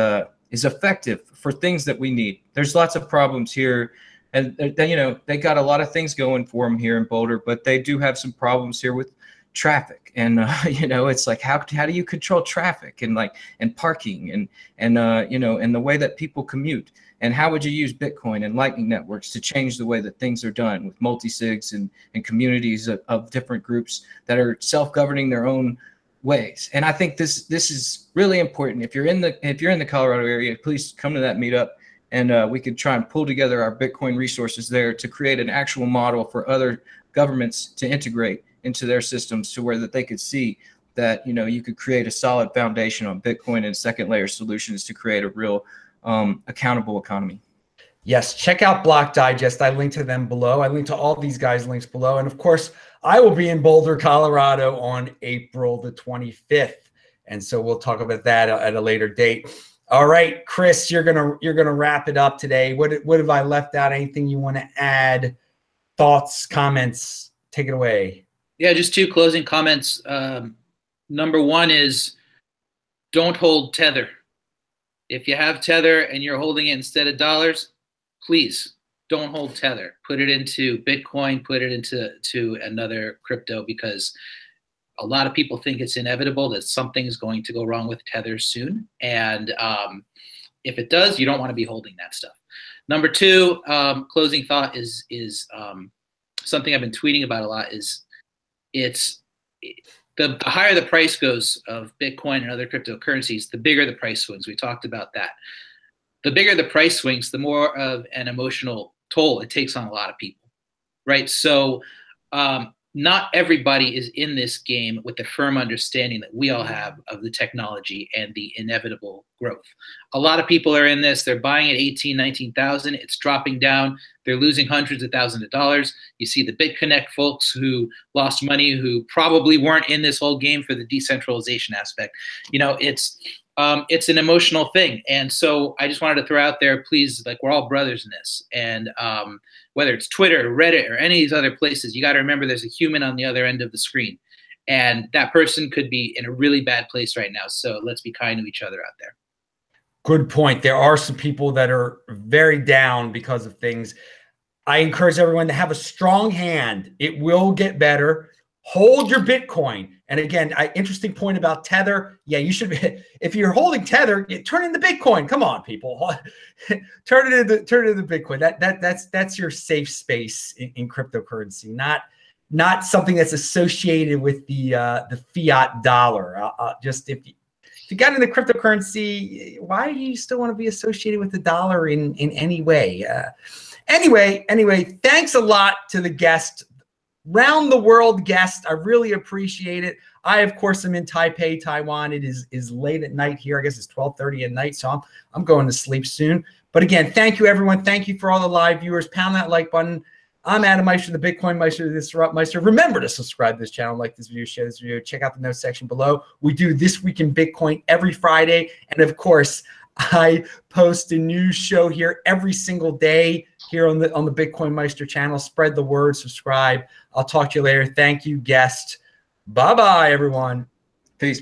effective for things that we need. There's lots of problems here. And you know, they got a lot of things going for them here in Boulder, but they do have some problems here with traffic. And you know, it's like how do you control traffic and parking and you know, and the way that people commute? And how would you use Bitcoin and Lightning networks to change the way that things are done with multi-sigs and communities of different groups that are self-governing their own ways? And I think this is really important. If you're in the Colorado area, please come to that meetup. And we could try and pull together our Bitcoin resources there to create an actual model for other governments to integrate into their systems, to where that they could see that, you know, you could create a solid foundation on Bitcoin and second layer solutions to create a real accountable economy. Yes, check out Block Digest. I link to them below. I link to all these guys' links below. And of course, I will be in Boulder, Colorado on April the 25th. And so we'll talk about that at a later date. All right, Chris, you're gonna wrap it up today. What have I left out? Anything you want to add? Thoughts, comments? Take it away. Yeah, just 2 closing comments. Number 1 is don't hold Tether. If you have Tether and you're holding it instead of dollars, please don't hold Tether. Put it into Bitcoin, put it into another crypto, because a lot of people think it's inevitable that something is going to go wrong with Tether soon. And if it does, you don't want to be holding that stuff. Number 2, closing thought is something I've been tweeting about a lot. Is the higher the price goes of Bitcoin and other cryptocurrencies, the bigger the price swings. We talked about that. The bigger the price swings, the more of an emotional toll it takes on a lot of people, right? So not everybody is in this game with the firm understanding that we all have of the technology and the inevitable growth. A lot of people are in this. They're buying at 18, 19,000. It's dropping down. They're losing hundreds of thousands of dollars. You see the Bitconnect folks who lost money, who probably weren't in this whole game for the decentralization aspect. You know, it's an emotional thing. And so I just wanted to throw out there, please, like, we're all brothers in this. And whether it's Twitter, Reddit, or any of these other places, you got to remember there's a human on the other end of the screen. And that person could be in a really bad place right now. So let's be kind to each other out there. Good point. There are some people that are very down because of things. I encourage everyone to have a strong hand. It will get better. Hold your Bitcoin. And again, interesting point about Tether. Yeah, you should be, if you're holding Tether, turn into Bitcoin. Come on, people. turn it into Bitcoin. That's your safe space in cryptocurrency, not something that's associated with the fiat dollar. Just if you got into cryptocurrency, why do you still want to be associated with the dollar in any way? Anyway, thanks a lot to the guest. Round the world guest. I really appreciate it. I, of course, am in Taipei, Taiwan. It is late at night here. I guess it's 12:30 at night, so I'm going to sleep soon. But again, thank you, everyone. Thank you for all the live viewers. Pound that like button. I'm Adam Meister, the Bitcoin Meister, the Disrupt Meister. Remember to subscribe to this channel, like this video, share this video, check out the notes section below. We do This Week in Bitcoin every Friday. And of course, I post a new show here every single day here on the Bitcoin Meister channel. Spread the word, subscribe. I'll talk to you later. Thank you, guest. Bye-bye, everyone. Peace.